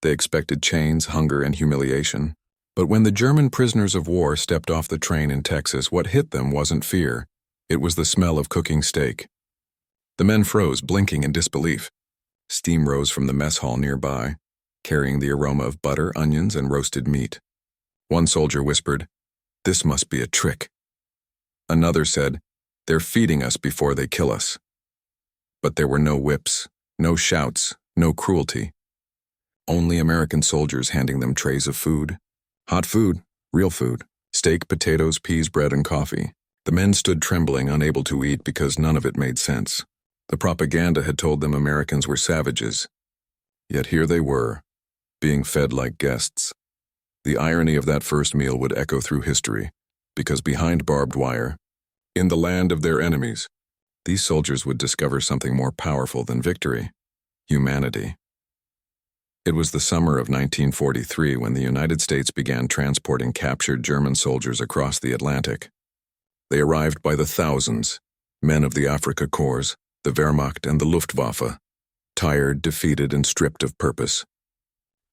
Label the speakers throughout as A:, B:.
A: They expected chains, hunger, and humiliation. But when the German prisoners of war stepped off the train in Texas, what hit them wasn't fear. It was the smell of cooking steak. The men froze, blinking in disbelief. Steam rose from the mess hall nearby, carrying the aroma of butter, onions, and roasted meat. One soldier whispered, "This must be a trick." Another said, "They're feeding us before they kill us." But there were no whips, no shouts, no cruelty. Only American soldiers handing them trays of food. Hot food, real food. Steak, potatoes, peas, bread, and coffee. The men stood trembling, unable to eat because none of it made sense. The propaganda had told them Americans were savages. Yet here they were, being fed like guests. The irony of that first meal would echo through history, because behind barbed wire, in the land of their enemies, these soldiers would discover something more powerful than victory: humanity. It was the summer of 1943 when the United States began transporting captured German soldiers across the Atlantic. They arrived by the thousands, men of the Afrika Korps, the Wehrmacht, and the Luftwaffe, tired, defeated, and stripped of purpose.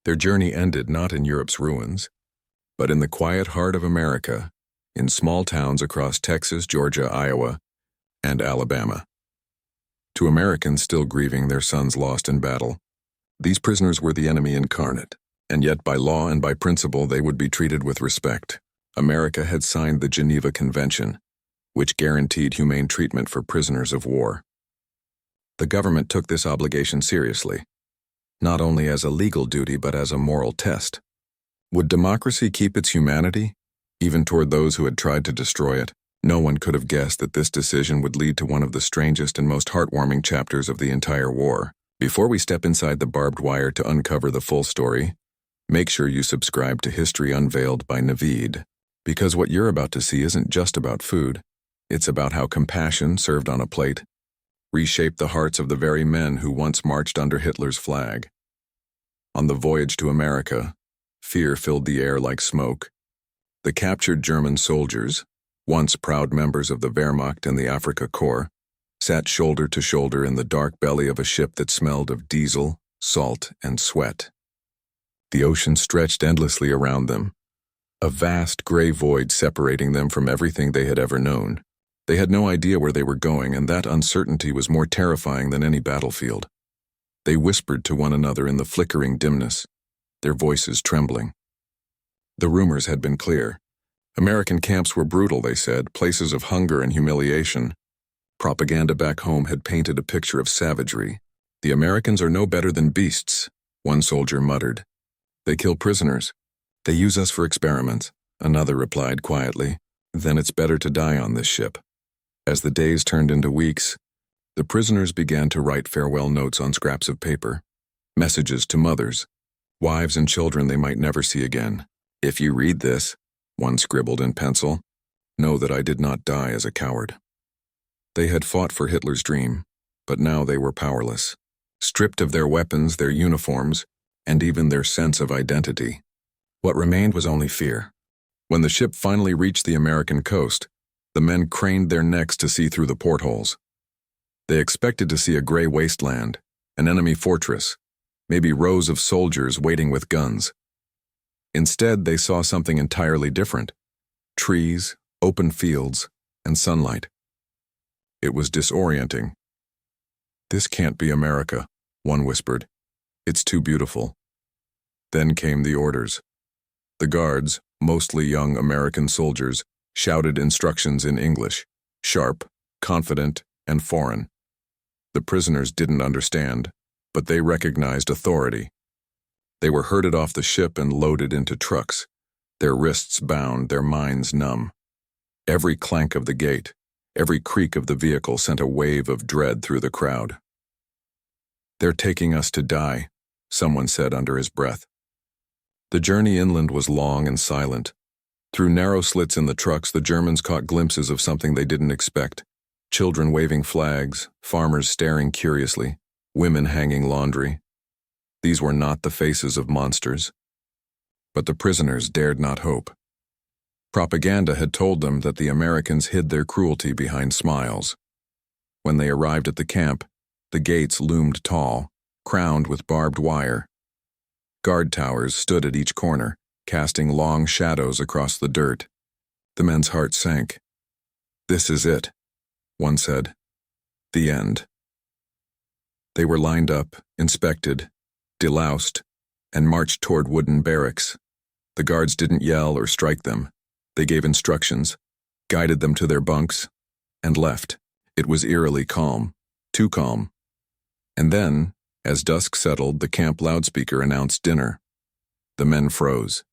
A: Their journey ended not in Europe's ruins, but in the quiet heart of America, in small towns across Texas, Georgia, Iowa, and Alabama. To Americans still grieving their sons lost in battle, these prisoners were the enemy incarnate, and yet by law and by principle they would be treated with respect. America had signed the Geneva Convention, which guaranteed humane treatment for prisoners of war. The government took this obligation seriously, not only as a legal duty but as a moral test. Would democracy keep its humanity, even toward those who had tried to destroy it? No one could have guessed that this decision would lead to one of the strangest and most heartwarming chapters of the entire war. Before we step inside the barbed wire to uncover the full story, make sure you subscribe to History Unveiled by Naveed, because what you're about to see isn't just about food. It's about how compassion, served on a plate, reshaped the hearts of the very men who once marched under Hitler's flag. On the voyage to America, fear filled the air like smoke. The captured German soldiers, once proud members of the Wehrmacht and the Afrika Korps, sat shoulder to shoulder in the dark belly of a ship that smelled of diesel, salt, and sweat. The ocean stretched endlessly around them, a vast gray void separating them from everything they had ever known. They had no idea where they were going, and that uncertainty was more terrifying than any battlefield. They whispered to one another in the flickering dimness, their voices trembling. The rumors had been clear. American camps were brutal, they said, places of hunger and humiliation. Propaganda back home had painted a picture of savagery. "The Americans are no better than beasts," one soldier muttered. "They kill prisoners. They use us for experiments," another replied quietly. "Then it's better to die on this ship." As the days turned into weeks, the prisoners began to write farewell notes on scraps of paper, messages to mothers, wives, and children they might never see again. "If you read this," one scribbled in pencil, "know that I did not die as a coward." They had fought for Hitler's dream, but now they were powerless, stripped of their weapons, their uniforms, and even their sense of identity. What remained was only fear. When the ship finally reached the American coast, the men craned their necks to see through the portholes. They expected to see a gray wasteland, an enemy fortress, maybe rows of soldiers waiting with guns. Instead, they saw something entirely different: trees, open fields, and sunlight. It was disorienting. "This can't be America," one whispered. "It's too beautiful." Then came the orders. The guards, mostly young American soldiers, shouted instructions in English, sharp, confident, and foreign. The prisoners didn't understand, but they recognized authority. They were herded off the ship and loaded into trucks, their wrists bound, their minds numb. Every clank of the gate, every creak of the vehicle sent a wave of dread through the crowd. "They're taking us to die," someone said under his breath. The journey inland was long and silent. Through narrow slits in the trucks, the Germans caught glimpses of something they didn't expect: children waving flags, farmers staring curiously, women hanging laundry. These were not the faces of monsters. But the prisoners dared not hope. Propaganda had told them that the Americans hid their cruelty behind smiles. When they arrived at the camp, the gates loomed tall, crowned with barbed wire. Guard towers stood at each corner, casting long shadows across the dirt. The men's hearts sank. "This is it," one said. "The end." They were lined up, inspected, deloused, and marched toward wooden barracks. The guards didn't yell or strike them. They gave instructions, guided them to their bunks, and left. It was eerily calm, too calm. And then, as dusk settled, the camp loudspeaker announced dinner. The men froze.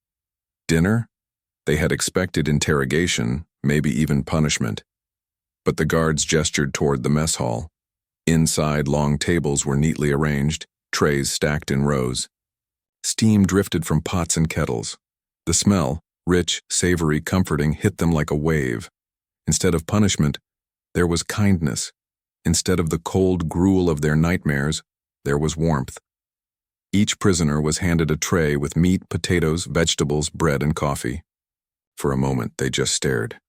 A: Dinner? They had expected interrogation, maybe even punishment. But the guards gestured toward the mess hall. Inside, long tables were neatly arranged, trays stacked in rows. Steam drifted from pots and kettles. The smell, rich, savory, comforting, hit them like a wave. Instead of punishment, there was kindness. Instead of the cold gruel of their nightmares, there was warmth. Each prisoner was handed a tray with meat, potatoes, vegetables, bread, and coffee. For a moment, they just stared.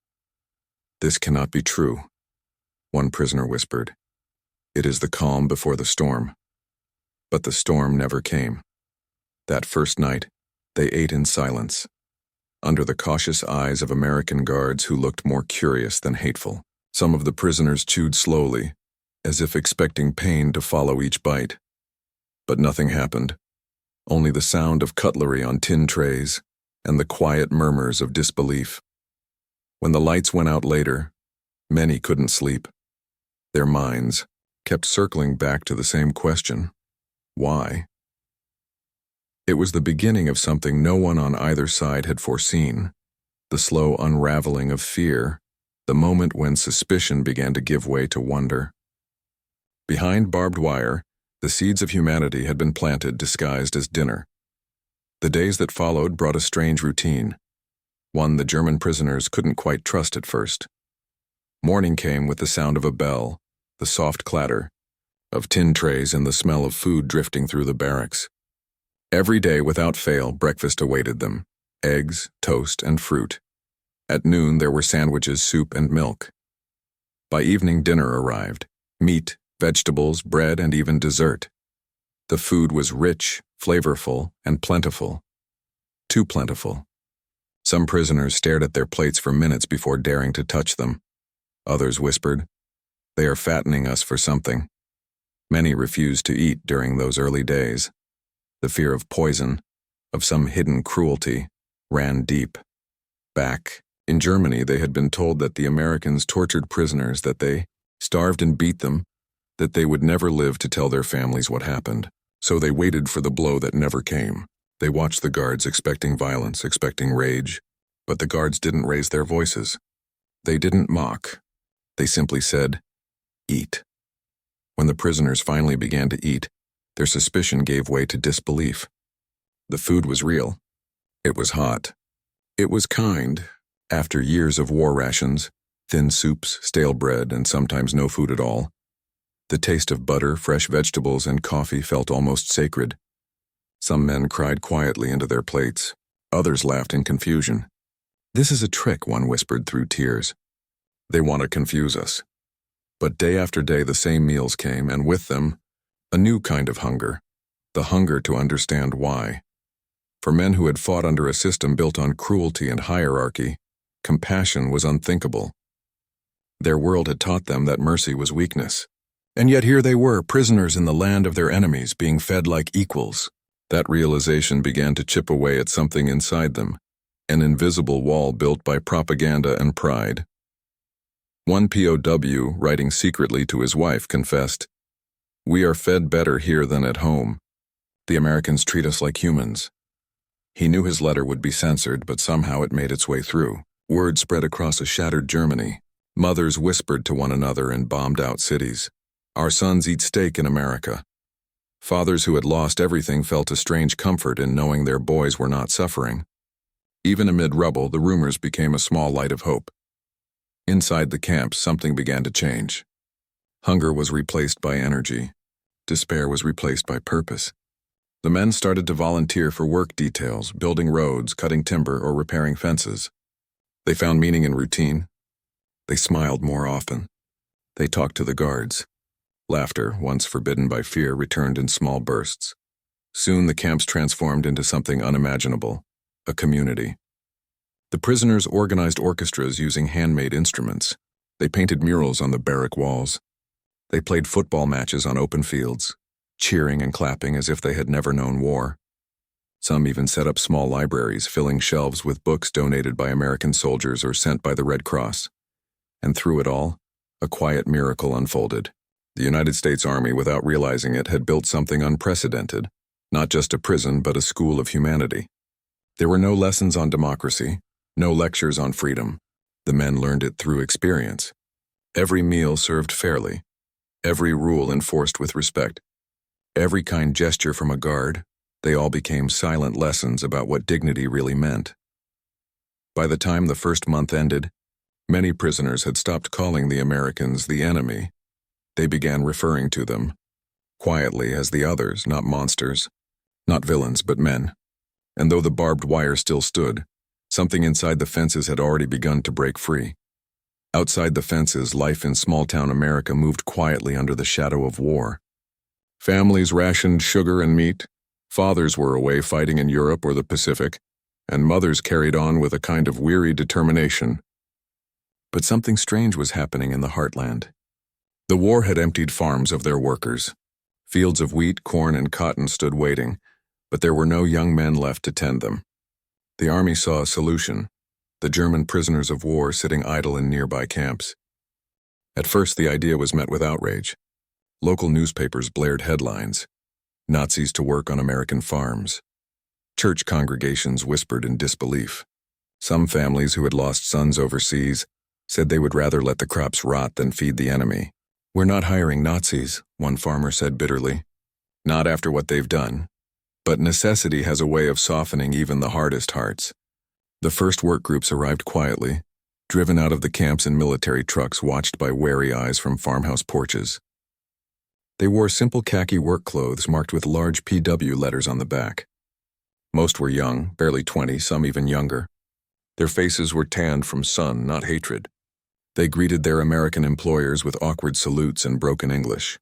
A: "This cannot be true," one prisoner whispered. "It is the calm before the storm." But the storm never came. That first night, they ate in silence, under the cautious eyes of American guards who looked more curious than hateful. Some of the prisoners chewed slowly, as if expecting pain to follow each bite. But nothing happened, only the sound of cutlery on tin trays and the quiet murmurs of disbelief. When the lights went out later, many couldn't sleep. Their minds kept circling back to the same question: why? It was the beginning of something no one on either side had foreseen, the slow unraveling of fear, the moment when suspicion began to give way to wonder. Behind barbed wire, the seeds of humanity had been planted disguised as dinner. The days that followed brought a strange routine, one the German prisoners couldn't quite trust at first. Morning came with the sound of a bell, the soft clatter of tin trays and the smell of food drifting through the barracks. Every day, without fail, breakfast awaited them: eggs, toast, and fruit. At noon, there were sandwiches, soup, and milk. By evening, dinner arrived: meat, vegetables, bread, and even dessert. The food was rich, flavorful, and plentiful. Too plentiful. Some prisoners stared at their plates for minutes before daring to touch them. Others whispered, "They are fattening us for something." Many refused to eat during those early days. The fear of poison, of some hidden cruelty, ran deep. Back in Germany, they had been told that the Americans tortured prisoners, that they starved and beat them, that they would never live to tell their families what happened. So they waited for the blow that never came. They watched the guards, expecting violence, expecting rage. But the guards didn't raise their voices. They didn't mock. They simply said, "Eat." When the prisoners finally began to eat, their suspicion gave way to disbelief. The food was real. It was hot. It was kind. After years of war rations, thin soups, stale bread, and sometimes no food at all, the taste of butter, fresh vegetables, and coffee felt almost sacred. Some men cried quietly into their plates. Others laughed in confusion. "This is a trick," one whispered through tears. "They want to confuse us." But day after day the same meals came, and with them, a new kind of hunger, the hunger to understand why. For men who had fought under a system built on cruelty and hierarchy, compassion was unthinkable. Their world had taught them that mercy was weakness. And yet here they were, prisoners in the land of their enemies, being fed like equals. That realization began to chip away at something inside them, an invisible wall built by propaganda and pride. One POW, writing secretly to his wife, confessed, "We are fed better here than at home. The Americans treat us like humans." He knew his letter would be censored, but somehow it made its way through. Word spread across a shattered Germany. Mothers whispered to one another in bombed-out cities, "Our sons eat steak in America." Fathers who had lost everything felt a strange comfort in knowing their boys were not suffering. Even amid rubble, the rumors became a small light of hope. Inside the camps, something began to change. Hunger was replaced by energy. Despair was replaced by purpose. The men started to volunteer for work details, building roads, cutting timber, or repairing fences. They found meaning in routine. They smiled more often. They talked to the guards. Laughter, once forbidden by fear, returned in small bursts. Soon the camps transformed into something unimaginable, a community. The prisoners organized orchestras using handmade instruments. They painted murals on the barrack walls. They played football matches on open fields, cheering and clapping as if they had never known war. Some even set up small libraries, filling shelves with books donated by American soldiers or sent by the Red Cross. And through it all, a quiet miracle unfolded. The United States Army, without realizing it, had built something unprecedented, not just a prison, but a school of humanity. There were no lessons on democracy, no lectures on freedom. The men learned it through experience. Every meal served fairly, every rule enforced with respect, every kind gesture from a guard. They all became silent lessons about what dignity really meant. By the time the first month ended, many prisoners had stopped calling the Americans the enemy. They began referring to them, quietly, as the others, not monsters, not villains, but men. And though the barbed wire still stood, something inside the fences had already begun to break free. Outside the fences, life in small-town America moved quietly under the shadow of war. Families rationed sugar and meat, fathers were away fighting in Europe or the Pacific, and mothers carried on with a kind of weary determination. But something strange was happening in the heartland. The war had emptied farms of their workers. Fields of wheat, corn, and cotton stood waiting, but there were no young men left to tend them. The army saw a solution: the German prisoners of war sitting idle in nearby camps. At first, the idea was met with outrage. Local newspapers blared headlines: Nazis to work on American farms. Church congregations whispered in disbelief. Some families who had lost sons overseas said they would rather let the crops rot than feed the enemy. "We're not hiring Nazis," one farmer said bitterly. "Not after what they've done. But necessity has a way of softening even the hardest hearts." The first work groups arrived quietly, driven out of the camps in military trucks watched by wary eyes from farmhouse porches. They wore simple khaki work clothes marked with large PW letters on the back. Most were young, barely 20, some even younger. Their faces were tanned from sun, not hatred. They greeted their American employers with awkward salutes and broken English.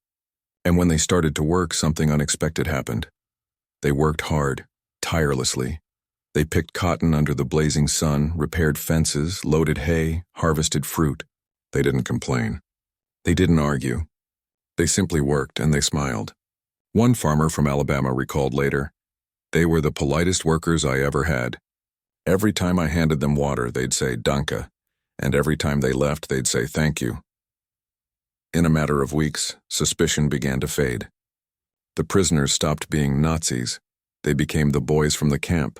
A: And when they started to work, something unexpected happened. They worked hard, tirelessly. They picked cotton under the blazing sun, repaired fences, loaded hay, harvested fruit. They didn't complain. They didn't argue. They simply worked, and they smiled. One farmer from Alabama recalled later, "They were the politest workers I ever had. Every time I handed them water, they'd say, 'Danke,' and every time they left, they'd say, 'Thank you.'" In a matter of weeks, suspicion began to fade. The prisoners stopped being Nazis. They became the boys from the camp.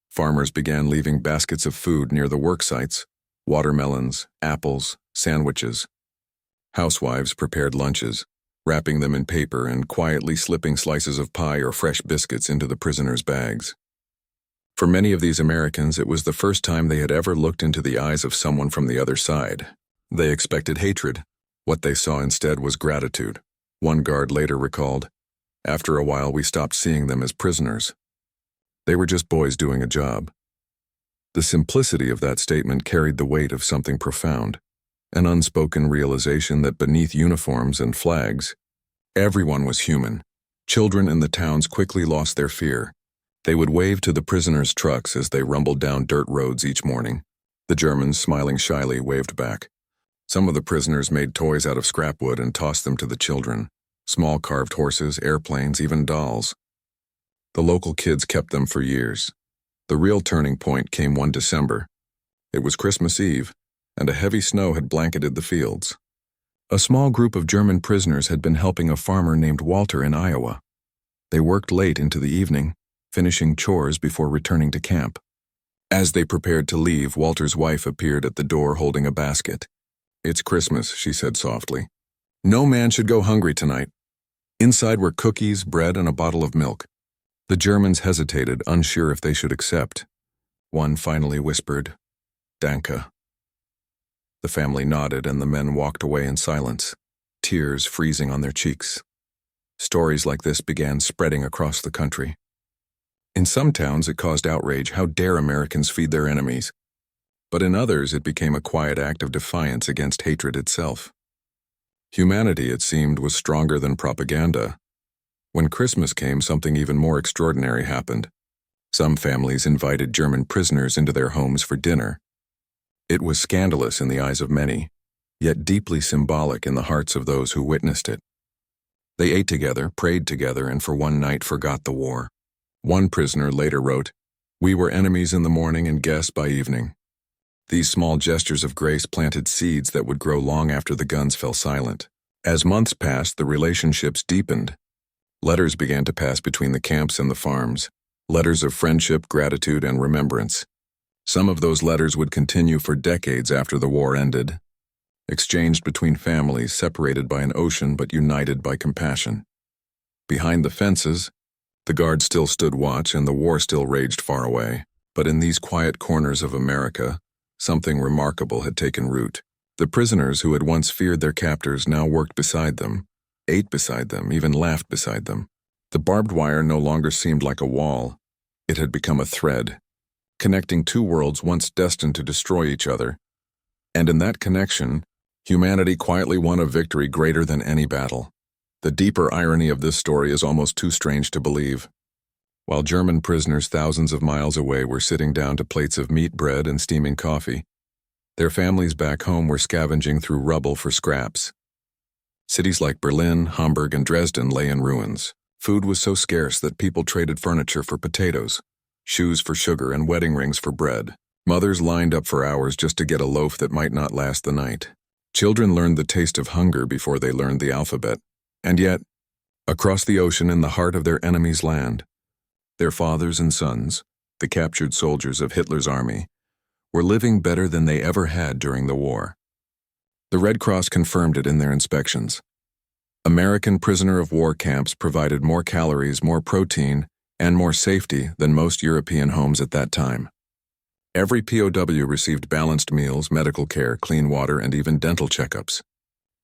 A: Farmers began leaving baskets of food near the work sites: watermelons, apples, sandwiches. Housewives prepared lunches, wrapping them in paper and quietly slipping slices of pie or fresh biscuits into the prisoners' bags. For many of these Americans, it was the first time they had ever looked into the eyes of someone from the other side. They expected hatred. What they saw instead was gratitude. One guard later recalled, "After a while, we stopped seeing them as prisoners. They were just boys doing a job." The simplicity of that statement carried the weight of something profound, an unspoken realization that beneath uniforms and flags, everyone was human. Children in the towns quickly lost their fear. They would wave to the prisoners' trucks as they rumbled down dirt roads each morning. The Germans, smiling shyly, waved back. Some of the prisoners made toys out of scrap wood and tossed them to the children: small carved horses, airplanes, even dolls. The local kids kept them for years. The real turning point came one December. It was Christmas Eve, and a heavy snow had blanketed the fields. A small group of German prisoners had been helping a farmer named Walter in Iowa. They worked late into the evening, finishing chores before returning to camp. As they prepared to leave, Walter's wife appeared at the door holding a basket. "It's Christmas," she said softly. "No man should go hungry tonight." Inside were cookies, bread, and a bottle of milk. The Germans hesitated, unsure if they should accept. One finally whispered, "Danke." The family nodded, and the men walked away in silence, tears freezing on their cheeks. Stories like this began spreading across the country. In some towns, it caused outrage. How dare Americans feed their enemies? But in others, it became a quiet act of defiance against hatred itself. Humanity, it seemed, was stronger than propaganda. When Christmas came, something even more extraordinary happened. Some families invited German prisoners into their homes for dinner. It was scandalous in the eyes of many, yet deeply symbolic in the hearts of those who witnessed it. They ate together, prayed together, and for one night forgot the war. One prisoner later wrote, "We were enemies in the morning and guests by evening." These small gestures of grace planted seeds that would grow long after the guns fell silent. As months passed, the relationships deepened. Letters began to pass between the camps and the farms, letters of friendship, gratitude, and remembrance. Some of those letters would continue for decades after the war ended, exchanged between families separated by an ocean but united by compassion. Behind the fences, the guards still stood watch and the war still raged far away. But in these quiet corners of America, something remarkable had taken root. The prisoners who had once feared their captors now worked beside them, ate beside them, even laughed beside them. The barbed wire no longer seemed like a wall. It had become a thread, connecting two worlds once destined to destroy each other. And in that connection, humanity quietly won a victory greater than any battle. The deeper irony of this story is almost too strange to believe. While German prisoners thousands of miles away were sitting down to plates of meat, bread, and steaming coffee, their families back home were scavenging through rubble for scraps. Cities like Berlin, Hamburg, and Dresden lay in ruins. Food was so scarce that people traded furniture for potatoes, shoes for sugar, and wedding rings for bread. Mothers lined up for hours just to get a loaf that might not last the night. Children learned the taste of hunger before they learned the alphabet. And yet, across the ocean in the heart of their enemy's land, their fathers and sons, the captured soldiers of Hitler's army, were living better than they ever had during the war. The Red Cross confirmed it in their inspections. American prisoner of war camps provided more calories, more protein, and more safety than most European homes at that time. Every POW received balanced meals, medical care, clean water, and even dental checkups.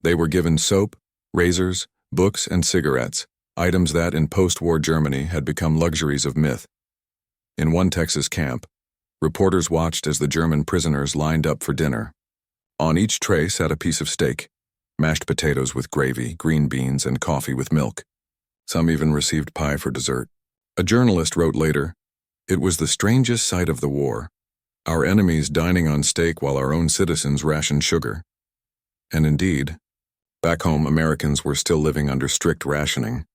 A: They were given soap, razors, books, and cigarettes, items that in post-war Germany had become luxuries of myth. In one Texas camp, reporters watched as the German prisoners lined up for dinner. On each tray sat a piece of steak, mashed potatoes with gravy, green beans, and coffee with milk. Some even received pie for dessert. A journalist wrote later, "It was the strangest sight of the war. Our enemies dining on steak while our own citizens rationed sugar." And indeed, back home Americans were still living under strict rationing.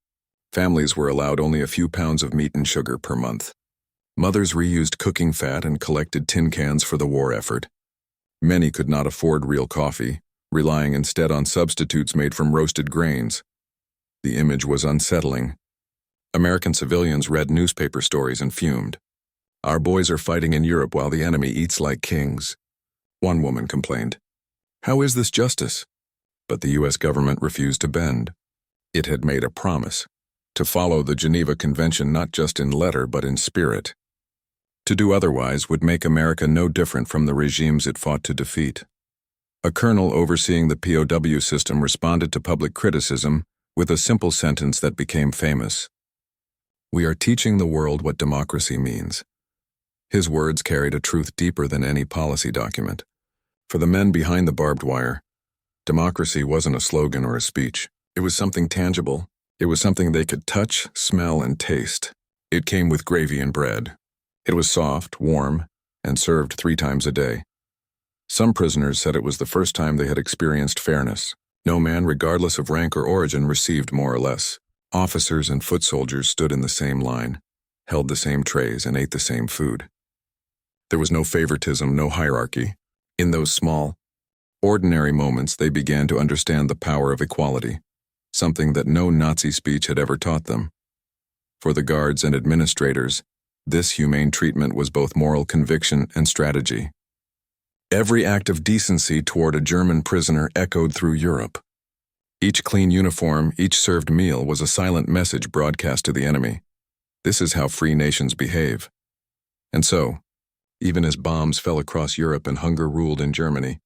A: Families were allowed only a few pounds of meat and sugar per month. Mothers reused cooking fat and collected tin cans for the war effort. Many could not afford real coffee, relying instead on substitutes made from roasted grains. The image was unsettling. American civilians read newspaper stories and fumed. "Our boys are fighting in Europe while the enemy eats like kings," one woman complained. "How is this justice?" But the U.S. government refused to bend. It had made a promise to follow the Geneva Convention not just in letter but in spirit. To do otherwise would make America no different from the regimes it fought to defeat. A colonel overseeing the POW system responded to public criticism with a simple sentence that became famous: "We are teaching the world what democracy means." His words carried a truth deeper than any policy document. For the men behind the barbed wire, democracy wasn't a slogan or a speech. It was something tangible. It was something they could touch, smell, and taste. It came with gravy and bread. It was soft, warm, and served 3 times a day. Some prisoners said it was the first time they had experienced fairness. No man, regardless of rank or origin, received more or less. Officers and foot soldiers stood in the same line, held the same trays, and ate the same food. There was no favoritism, no hierarchy. In those small, ordinary moments, they began to understand the power of equality, something that no Nazi speech had ever taught them. For the guards and administrators, this humane treatment was both moral conviction and strategy. Every act of decency toward a German prisoner echoed through Europe. Each clean uniform, each served meal was a silent message broadcast to the enemy. This is how free nations behave. And so, even as bombs fell across Europe and hunger ruled in Germany,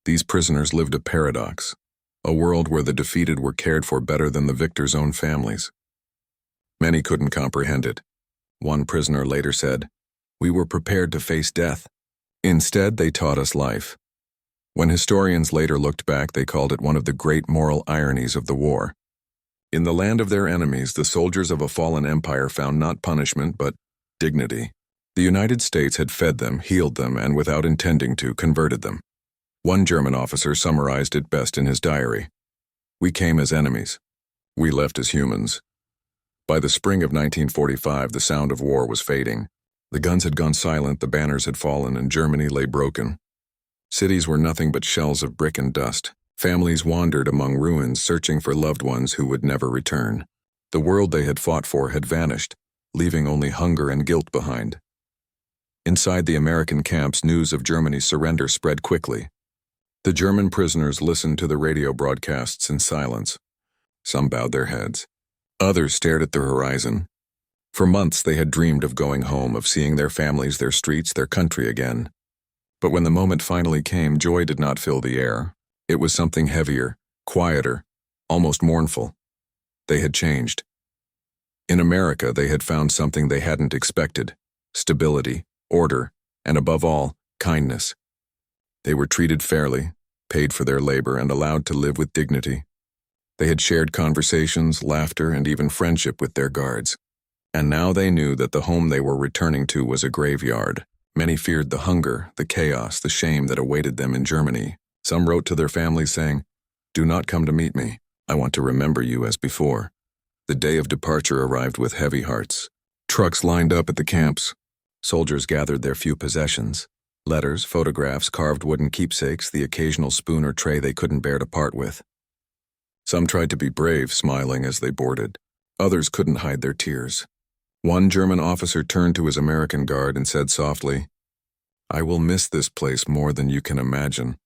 A: these prisoners lived a paradox, a world where the defeated were cared for better than the victors' own families. Many couldn't comprehend it. One prisoner later said, "We were prepared to face death. Instead, they taught us life." When historians later looked back, they called it one of the great moral ironies of the war. In the land of their enemies, the soldiers of a fallen empire found not punishment, but dignity. The United States had fed them, healed them, and without intending to, converted them. One German officer summarized it best in his diary. "We came as enemies. We left as humans." By the spring of 1945, the sound of war was fading. The guns had gone silent, the banners had fallen, and Germany lay broken. Cities were nothing but shells of brick and dust. Families wandered among ruins, searching for loved ones who would never return. The world they had fought for had vanished, leaving only hunger and guilt behind. Inside the American camps, news of Germany's surrender spread quickly. The German prisoners listened to the radio broadcasts in silence. Some bowed their heads. Others stared at the horizon. For months they had dreamed of going home, of seeing their families, their streets, their country again. But when the moment finally came, joy did not fill the air. It was something heavier, quieter, almost mournful. They had changed. In America, they had found something they hadn't expected: stability, order, and above all, kindness. They were treated fairly, paid for their labor, and allowed to live with dignity. They had shared conversations, laughter, and even friendship with their guards. And now they knew that the home they were returning to was a graveyard. Many feared the hunger, the chaos, the shame that awaited them in Germany. Some wrote to their families saying, "Do not come to meet me. I want to remember you as before." The day of departure arrived with heavy hearts. Trucks lined up at the camps. Soldiers gathered their few possessions: letters, photographs, carved wooden keepsakes, the occasional spoon or tray they couldn't bear to part with. Some tried to be brave, smiling as they boarded. Others couldn't hide their tears. One German officer turned to his American guard and said softly, "I will miss this place more than you can imagine."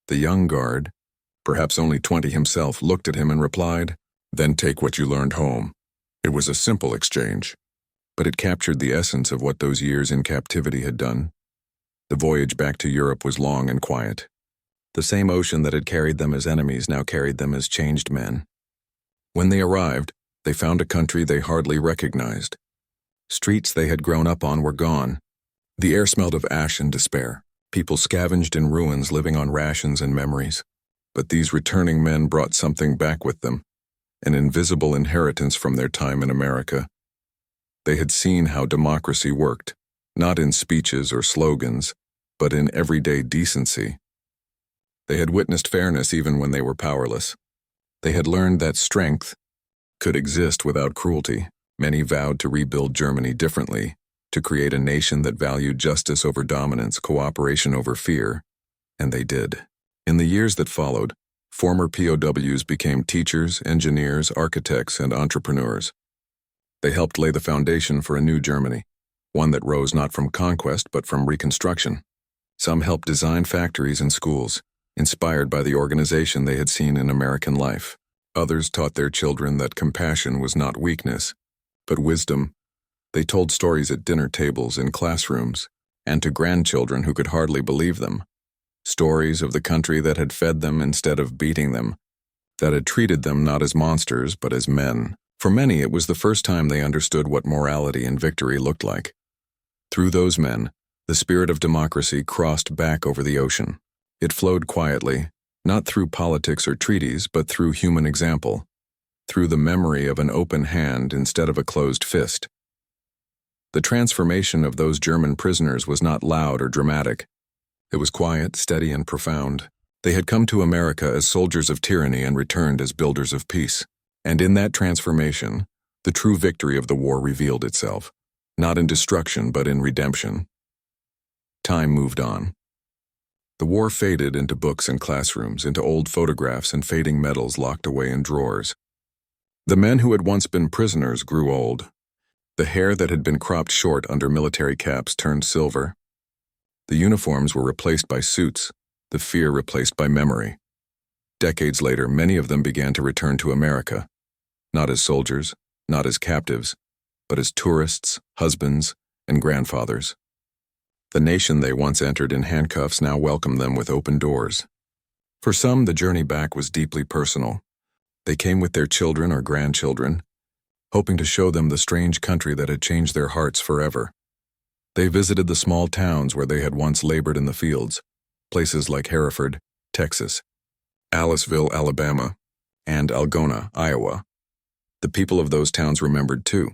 A: The young guard, perhaps only 20 himself, looked at him and replied, "Then take what you learned home." It was a simple exchange, but it captured the essence of what those years in captivity had done. The voyage back to Europe was long and quiet. The same ocean that had carried them as enemies now carried them as changed men. When they arrived, they found a country they hardly recognized. Streets they had grown up on were gone. The air smelled of ash and despair. People scavenged in ruins, living on rations and memories. But these returning men brought something back with them, an invisible inheritance from their time in America. They had seen how democracy worked, not in speeches or slogans, but in everyday decency. They had witnessed fairness even when they were powerless. They had learned that strength could exist without cruelty. Many vowed to rebuild Germany differently, to create a nation that valued justice over dominance, cooperation over fear, and they did. In the years that followed, former POWs became teachers, engineers, architects, and entrepreneurs. They helped lay the foundation for a new Germany, one that rose not from conquest but from reconstruction. Some helped design factories and schools, inspired by the organization they had seen in American life. Others taught their children that compassion was not weakness, but wisdom. They told stories at dinner tables, in classrooms, and to grandchildren who could hardly believe them. Stories of the country that had fed them instead of beating them, that had treated them not as monsters but as men. For many, it was the first time they understood what morality and victory looked like. Through those men, the spirit of democracy crossed back over the ocean. It flowed quietly, not through politics or treaties, but through human example, through the memory of an open hand instead of a closed fist. The transformation of those German prisoners was not loud or dramatic. It was quiet, steady, and profound. They had come to America as soldiers of tyranny and returned as builders of peace. And in that transformation, the true victory of the war revealed itself, not in destruction but in redemption. Time moved on. The war faded into books and classrooms, into old photographs and fading medals locked away in drawers. The men who had once been prisoners grew old. The hair that had been cropped short under military caps turned silver. The uniforms were replaced by suits, the fear replaced by memory. Decades later, many of them began to return to America, not as soldiers, not as captives, but as tourists, husbands, and grandfathers. The nation they once entered in handcuffs now welcomed them with open doors. For some, the journey back was deeply personal. They came with their children or grandchildren, hoping to show them the strange country that had changed their hearts forever. They visited the small towns where they had once labored in the fields, places like Hereford, Texas, Aliceville, Alabama, and Algona, Iowa. The people of those towns remembered too.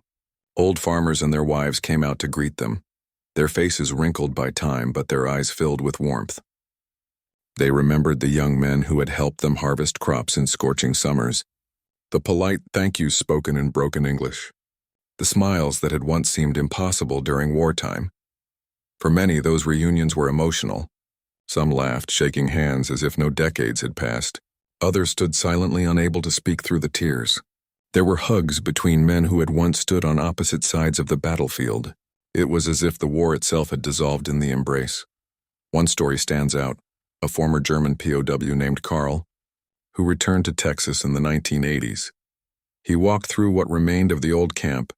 A: Old farmers and their wives came out to greet them, their faces wrinkled by time but their eyes filled with warmth. They remembered the young men who had helped them harvest crops in scorching summers, the polite thank yous spoken in broken English, the smiles that had once seemed impossible during wartime. For many, those reunions were emotional. Some laughed, shaking hands as if no decades had passed. Others stood silently, unable to speak through the tears. There were hugs between men who had once stood on opposite sides of the battlefield. It was as if the war itself had dissolved in the embrace. One story stands out, a former German POW named Karl, who returned to Texas in the 1980s. He walked through what remained of the old camp,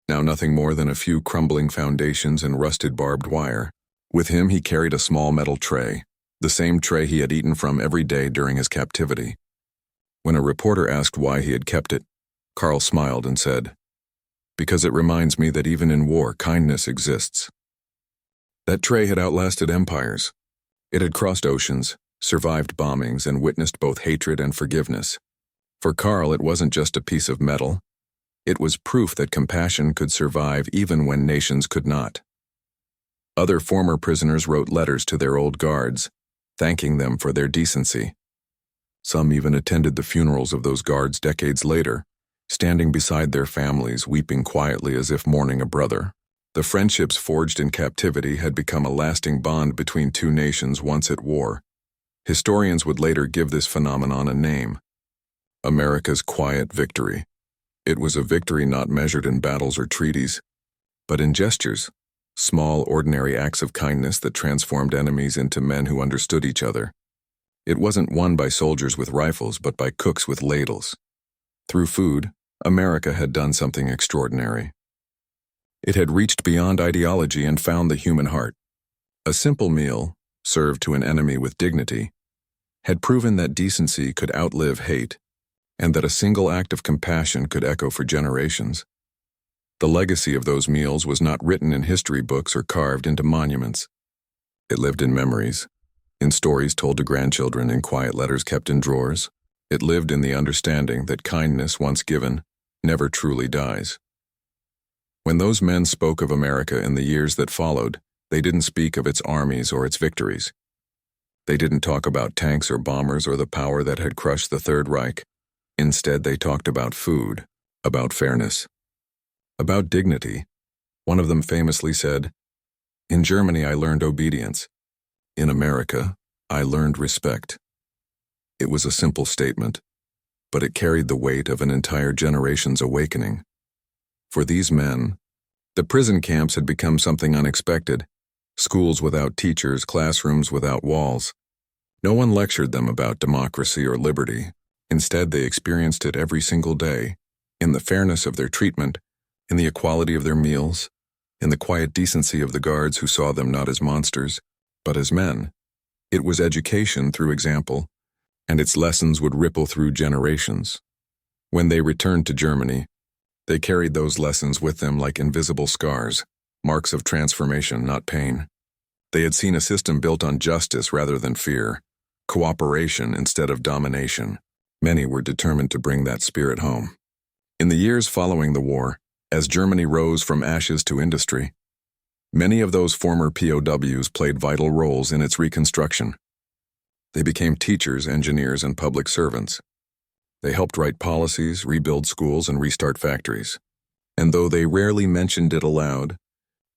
A: now nothing more than a few crumbling foundations and rusted barbed wire. With him he carried a small metal tray, the same tray he had eaten from every day during his captivity. When a reporter asked why he had kept it, Karl smiled and said, "Because it reminds me that even in war, kindness exists." That tray had outlasted empires. It had crossed oceans, survived bombings, and witnessed both hatred and forgiveness. For Karl, it wasn't just a piece of metal. It was proof that compassion could survive even when nations could not. Other former prisoners wrote letters to their old guards, thanking them for their decency. Some even attended the funerals of those guards decades later, standing beside their families, weeping quietly as if mourning a brother. The friendships forged in captivity had become a lasting bond between two nations once at war. Historians would later give this phenomenon a name: America's quiet victory. It was a victory not measured in battles or treaties, but in gestures, small, ordinary acts of kindness that transformed enemies into men who understood each other. It wasn't won by soldiers with rifles, but by cooks with ladles. Through food, America had done something extraordinary. It had reached beyond ideology and found the human heart. A simple meal, served to an enemy with dignity, had proven that decency could outlive hate, and that a single act of compassion could echo for generations. The legacy of those meals was not written in history books or carved into monuments. It lived in memories, in stories told to grandchildren, in quiet letters kept in drawers. It lived in the understanding that kindness, once given, never truly dies. When those men spoke of America in the years that followed, they didn't speak of its armies or its victories. They didn't talk about tanks or bombers or the power that had crushed the Third Reich. Instead, they talked about food, about fairness, about dignity. One of them famously said, "In Germany, I learned obedience. In America, I learned respect." It was a simple statement, but it carried the weight of an entire generation's awakening. For these men, the prison camps had become something unexpected: schools without teachers, classrooms without walls. No one lectured them about democracy or liberty. Instead, they experienced it every single day, in the fairness of their treatment, in the equality of their meals, in the quiet decency of the guards who saw them not as monsters, but as men. It was education through example, and its lessons would ripple through generations. When they returned to Germany, they carried those lessons with them like invisible scars, marks of transformation, not pain. They had seen a system built on justice rather than fear, cooperation instead of domination. Many were determined to bring that spirit home. In the years following the war, as Germany rose from ashes to industry, many of those former POWs played vital roles in its reconstruction. They became teachers, engineers, and public servants. They helped write policies, rebuild schools, and restart factories. And though they rarely mentioned it aloud,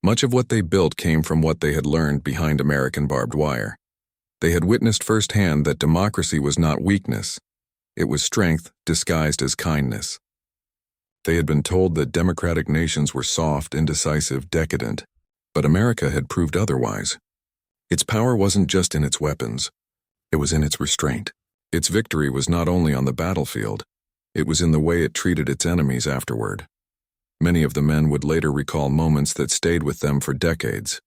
A: much of what they built came from what they had learned behind American barbed wire. They had witnessed firsthand that democracy was not weakness. It was strength disguised as kindness. They had been told that democratic nations were soft, indecisive, decadent, but America had proved otherwise. Its power wasn't just in its weapons, it was in its restraint. Its victory was not only on the battlefield, it was in the way it treated its enemies afterward. Many of the men would later recall moments that stayed with them for decades.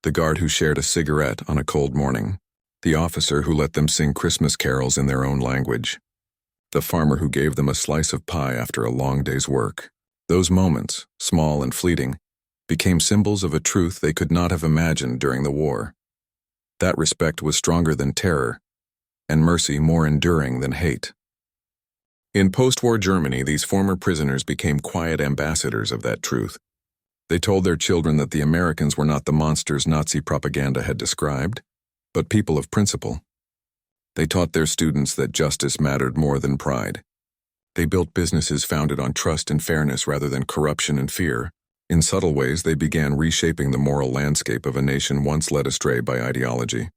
A: The guard who shared a cigarette on a cold morning, the officer who let them sing Christmas carols in their own language, the farmer who gave them a slice of pie after a long day's work. Those moments, small and fleeting, became symbols of a truth they could not have imagined during the war. That respect was stronger than terror, and mercy more enduring than hate. In post-war Germany, these former prisoners became quiet ambassadors of that truth. They told their children that the Americans were not the monsters Nazi propaganda had described, but people of principle. They taught their students that justice mattered more than pride. They built businesses founded on trust and fairness rather than corruption and fear. In subtle ways, they began reshaping the moral landscape of a nation once led astray by ideology.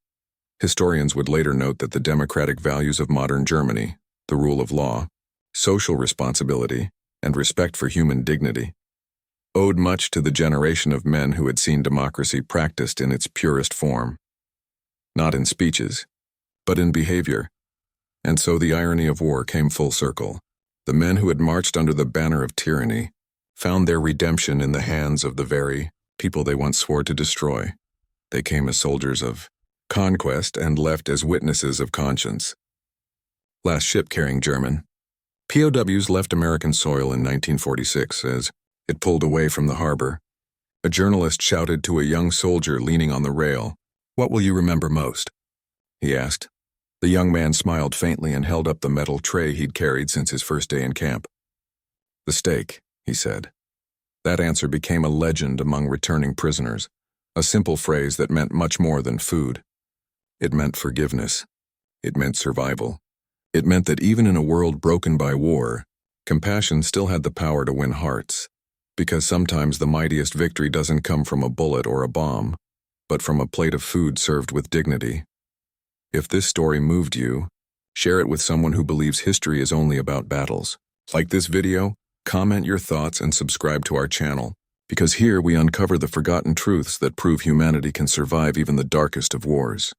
A: Historians would later note that the democratic values of modern Germany, the rule of law, social responsibility, and respect for human dignity, owed much to the generation of men who had seen democracy practiced in its purest form. Not in speeches, but in behavior. And so the irony of war came full circle. The men who had marched under the banner of tyranny found their redemption in the hands of the very people they once swore to destroy. They came as soldiers of conquest and left as witnesses of conscience. Last ship carrying German POWs left American soil in 1946 as it pulled away from the harbor. A journalist shouted to a young soldier leaning on the rail, "What will you remember most?" he asked. The young man smiled faintly and held up the metal tray he'd carried since his first day in camp. "The steak," he said. That answer became a legend among returning prisoners, a simple phrase that meant much more than food. It meant forgiveness. It meant survival. It meant that even in a world broken by war, compassion still had the power to win hearts, because sometimes the mightiest victory doesn't come from a bullet or a bomb, but from a plate of food served with dignity. If this story moved you, share it with someone who believes history is only about battles. Like this video, comment your thoughts and subscribe to our channel, because here we uncover the forgotten truths that prove humanity can survive even the darkest of wars.